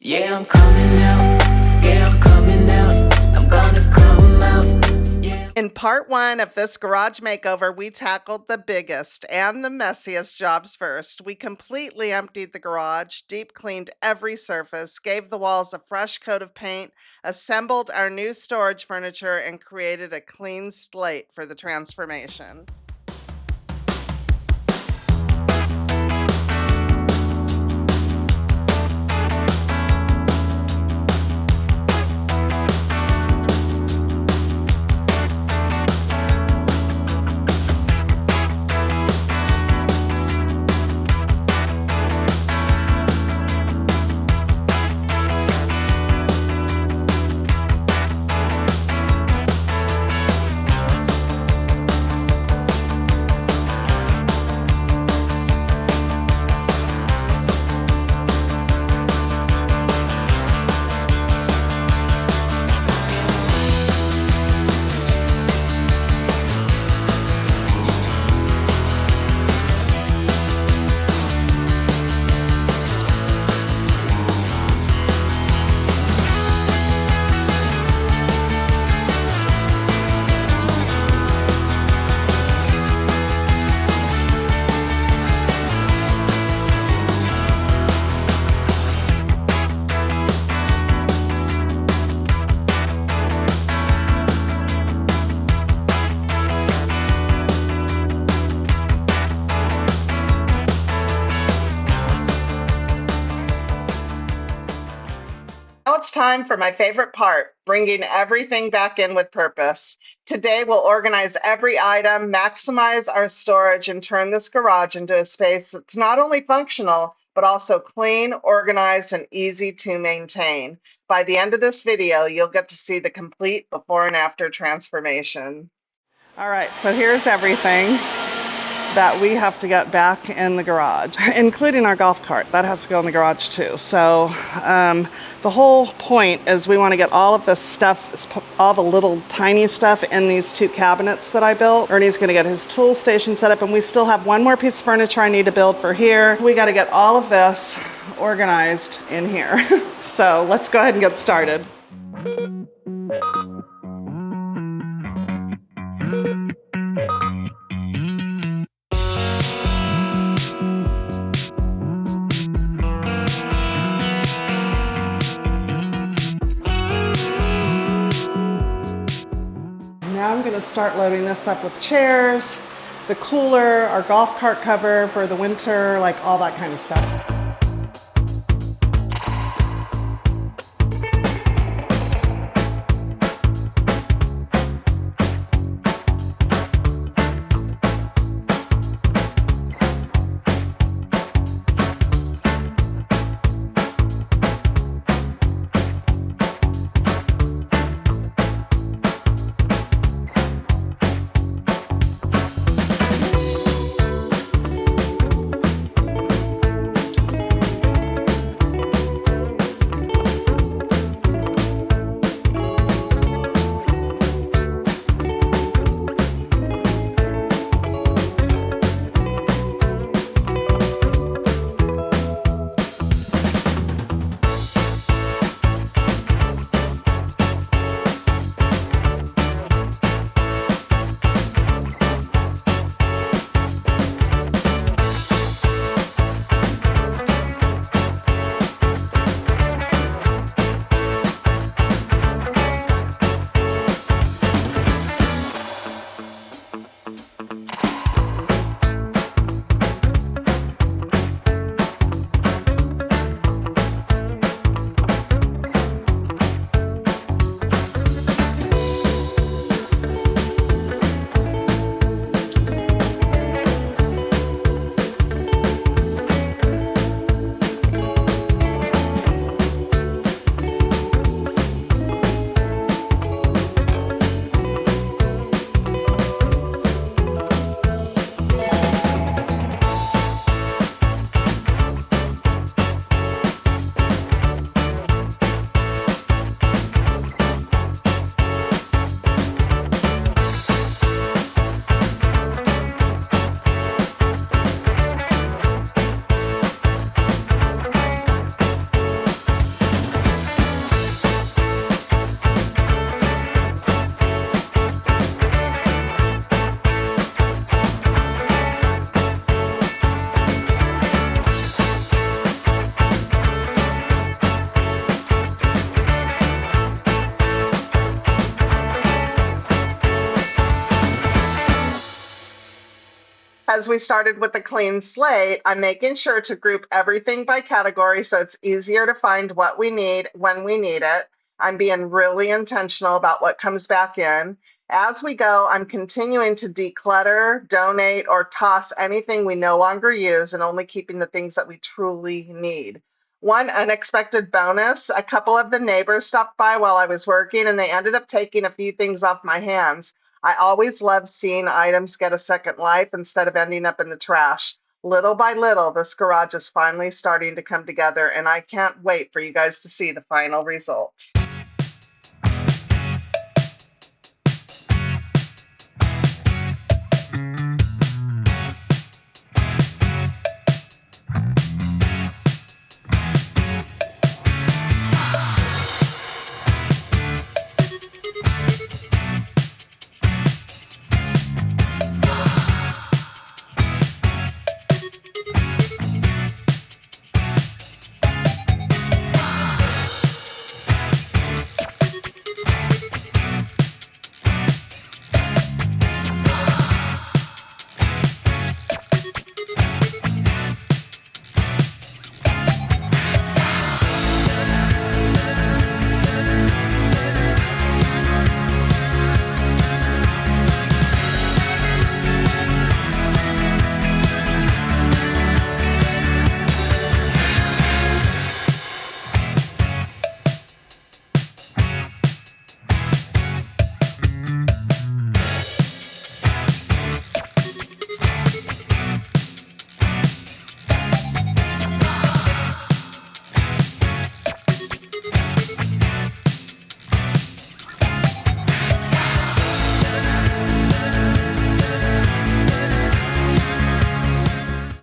Yeah, I'm coming out. Yeah, I'm coming out. I'm gonna come out. Yeah. In part one of this garage makeover, we tackled the biggest and the messiest jobs first. We completely emptied the garage, deep cleaned every surface, gave the walls a fresh coat of paint, assembled our new storage furniture, and created a clean slate for the transformation. Now it's time for my favorite part, bringing everything back in with purpose. Today, we'll organize every item, maximize our storage, and turn this garage into a space that's not only functional, but also clean, organized, and easy to maintain. By the end of this video, you'll get to see the complete before and after transformation. All right, so here's everything that we have to get back in the garage, including our golf cart. That has to go in the garage too. So the whole point is we want to get all of this stuff, all the little tiny stuff in these two cabinets that I built. Ernie's going to get his tool station set up, and we still have one more piece of furniture I need to build for here. We got to get all of this organized in here. So let's go ahead and get started. Now I'm going to start loading this up with chairs, the cooler, our golf cart cover for the winter, like all that kind of stuff. because we started with a clean slate, I'm making sure to group everything by category so it's easier to find what we need when we need it. I'm being really intentional about what comes back in. As we go, I'm continuing to declutter, donate, or toss anything we no longer use and only keeping the things that we truly need. One unexpected bonus, a couple of the neighbors stopped by while I was working and they ended up taking a few things off my hands. I always love seeing items get a second life instead of ending up in the trash. Little by little, this garage is finally starting to come together, and I can't wait for you guys to see the final results.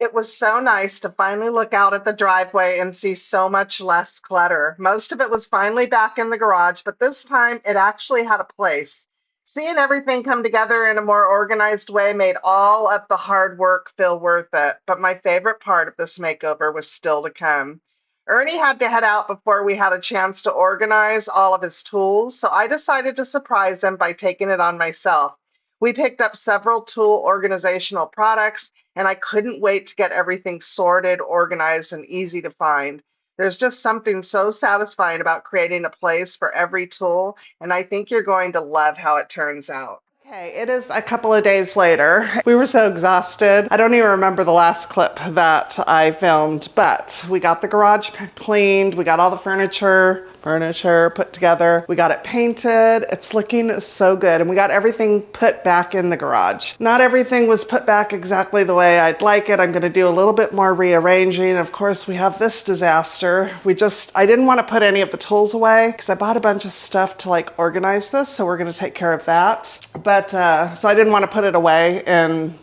It was so nice to finally look out at the driveway and see so much less clutter. Most of it was finally back in the garage, but this time it actually had a place. Seeing everything come together in a more organized way made all of the hard work feel worth it. But my favorite part of this makeover was still to come. Ernie had to head out before we had a chance to organize all of his tools, so I decided to surprise him by taking it on myself. We picked up several tool organizational products and I couldn't wait to get everything sorted, organized, and easy to find. There's just something so satisfying about creating a place for every tool, and I think you're going to love how it turns out. Okay, it is a couple of days later. We were so exhausted. I don't even remember the last clip that I filmed, but we got the garage cleaned. We got all the furniture put together. We got it painted. It's looking so good. And we got everything put back in the garage. Not everything was put back exactly the way I'd like it. I'm going to do a little bit more rearranging. Of course, we have this disaster. I didn't want to put any of the tools away because I bought a bunch of stuff to like organize this. So we're going to take care of that. But so I didn't want to put it away in,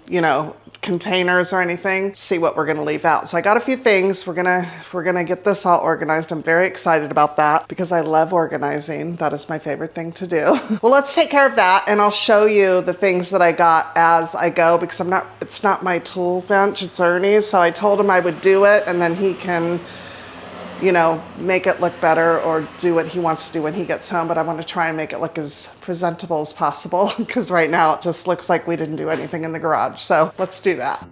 containers or anything. See what we're going to leave out. So I got a few things. We're gonna get this all organized. I'm very excited about that because I love organizing. That is my favorite thing to do. Well, let's take care of that and I'll show you the things that I got as I go because it's not my tool bench, it's Ernie's. So I told him I would do it and then he can make it look better or do what he wants to do when he gets home. But I want to try and make it look as presentable as possible because right now it just looks like we didn't do anything in the garage. So let's do that.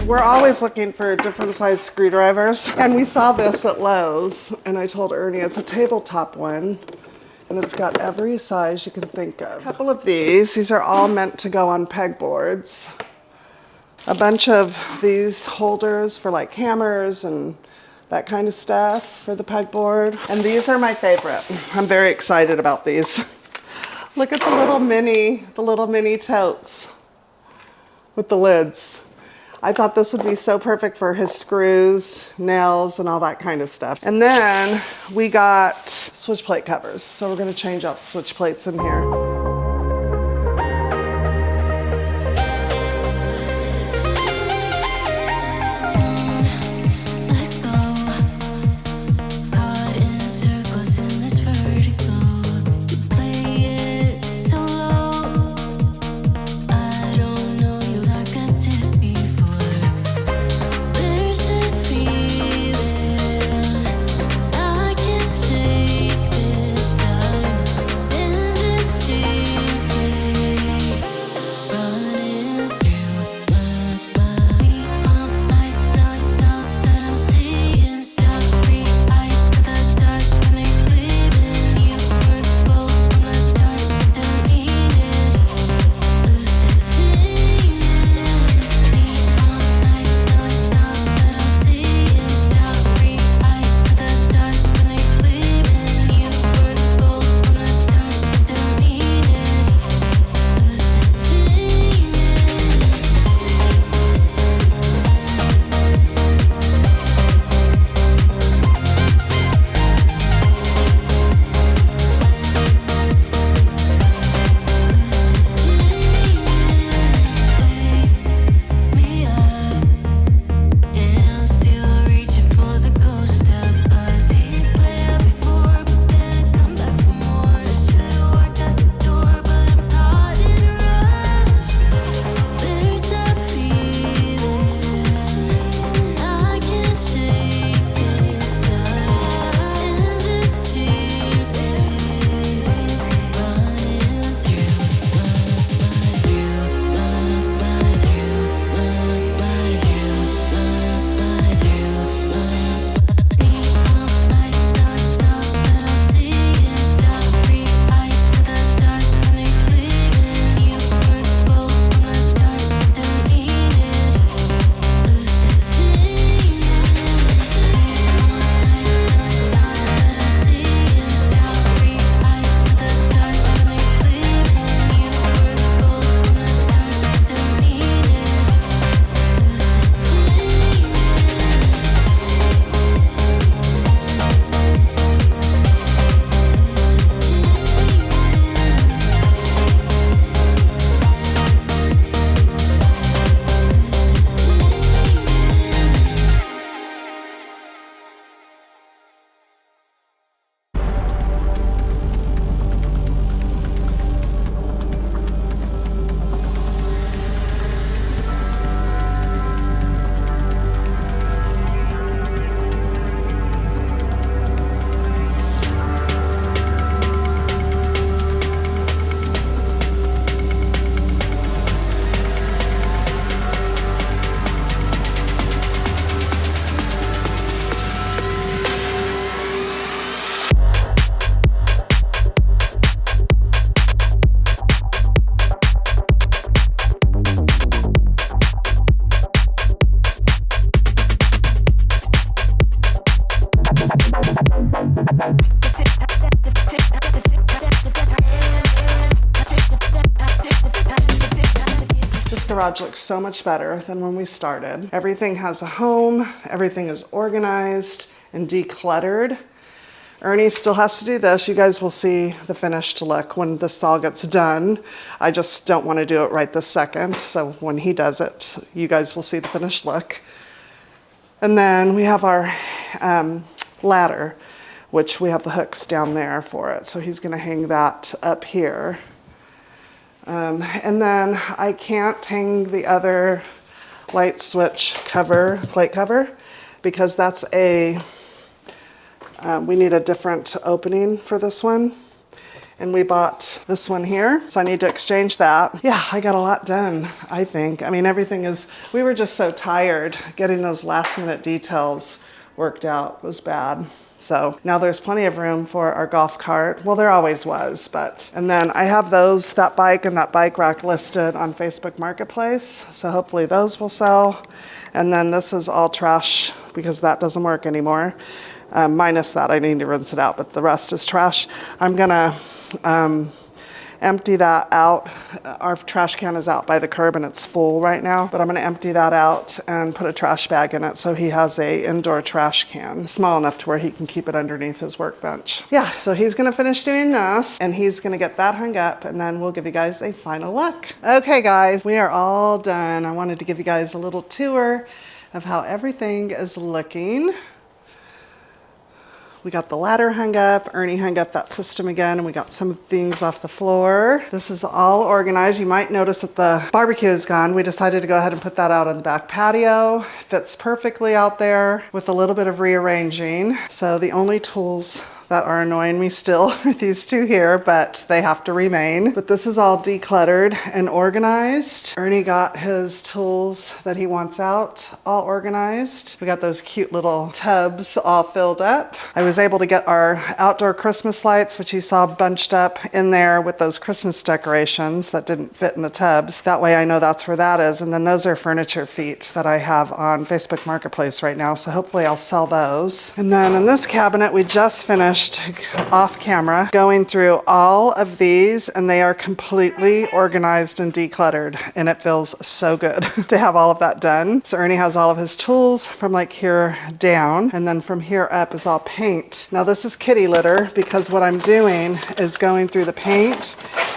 We're always looking for different size screwdrivers. And we saw this at Lowe's and I told Ernie it's a tabletop one and it's got every size you can think of. A couple of these are all meant to go on pegboards. A bunch of these holders for like hammers and that kind of stuff for the pegboard. And these are my favorite. I'm very excited about these. Look at the little mini totes with the lids. I thought this would be so perfect for his screws, nails, and all that kind of stuff. And then we got switch plate covers. So we're gonna change out the switch plates in here. Garage looks so much better than when we started. Everything has a home, everything is organized and decluttered. Ernie still has to do this. You guys will see the finished look when this all gets done. I just don't want to do it right this second. So when he does it, you guys will see the finished look. And then we have our ladder, which we have the hooks down there for it. So he's gonna hang that up here. And then I can't hang the other light switch cover, plate cover, because that's a, we need a different opening for this one. And we bought this one here, so I need to exchange that. Yeah, I got a lot done, I think. I mean, everything is, we were just so tired. Getting those last minute details worked out was bad. So now there's plenty of room for our golf cart. Well, there always was, but, and then I have those, that bike and that bike rack listed on Facebook Marketplace. So hopefully those will sell. And then this is all trash because that doesn't work anymore. Minus that, I need to rinse it out, but the rest is trash. I'm gonna empty that out. Our trash can is out by the curb and it's full right now, but I'm gonna empty that out and put a trash bag in it so he has a indoor trash can, small enough to where he can keep it underneath his workbench. Yeah, so he's gonna finish doing this and he's gonna get that hung up and then we'll give you guys a final look. Okay guys, we are all done. I wanted to give you guys a little tour of how everything is looking. We got the ladder hung up, Ernie hung up that system again, and we got some things off the floor. This is all organized. You might notice that the barbecue is gone. We decided to go ahead and put that out on the back patio. Fits perfectly out there with a little bit of rearranging. So the only tools that are annoying me still are these two here, but they have to remain. But this is all decluttered and organized. Ernie got his tools that he wants out all organized. We got those cute little tubs all filled up. I was able to get our outdoor Christmas lights, which you saw bunched up in there with those Christmas decorations that didn't fit in the tubs. That way I know that's where that is. And then those are furniture feet that I have on Facebook Marketplace right now. So hopefully I'll sell those. And then in this cabinet, we just finished off camera going through all of these and they are completely organized and decluttered and it feels so good to have all of that done. So Ernie has all of his tools from like here down and then from here up is all paint. Now this is kitty litter because what I'm doing is going through the paint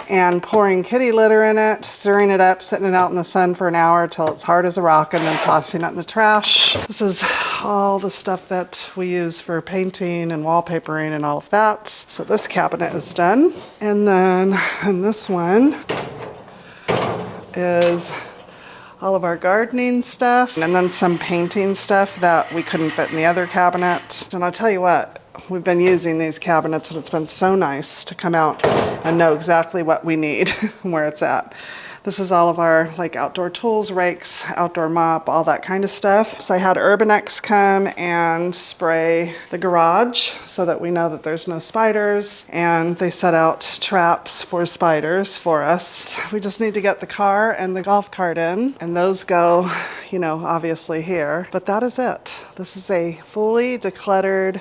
and pouring kitty litter in it, stirring it up, sitting it out in the sun for an hour till it's hard as a rock and then tossing it in the trash. This is all the stuff that we use for painting and wallpapering and all of that. So this cabinet is done. And then in this one is all of our gardening stuff and then some painting stuff that we couldn't fit in the other cabinet. And I'll tell you what, we've been using these cabinets and it's been so nice to come out and know exactly what we need and where it's at. This is all of our like outdoor tools, rakes, outdoor mop, all that kind of stuff. So I had Urbanex come and spray the garage so that we know that there's no spiders, and they set out traps for spiders for us. We just need to get the car and the golf cart in, and those go, you know, obviously here, but that is it. This is a fully decluttered,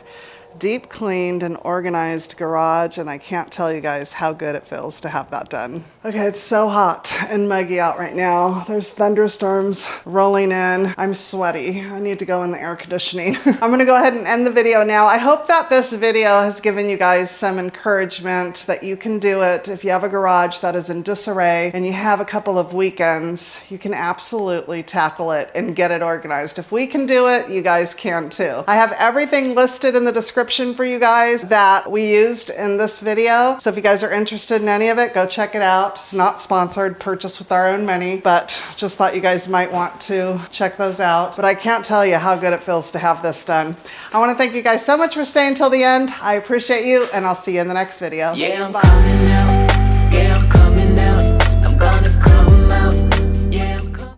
deep cleaned and organized garage, and I can't tell you guys how good it feels to have that done. Okay, it's so hot and muggy out right now. There's thunderstorms rolling in. I'm sweaty. I need to go in the air conditioning. I'm gonna go ahead and end the video now. I hope that this video has given you guys some encouragement that you can do it. If you have a garage that is in disarray and you have a couple of weekends, you can absolutely tackle it and get it organized. If we can do it, you guys can too. I have everything listed in the description for you guys that we used in this video. So if you guys are interested in any of it, go check it out. It's not sponsored, purchased with our own money, but just thought you guys might want to check those out. But I can't tell you how good it feels to have this done. I want to thank you guys so much for staying till the end. I appreciate you, and I'll see you in the next video. Yeah, I'm Bye. coming out.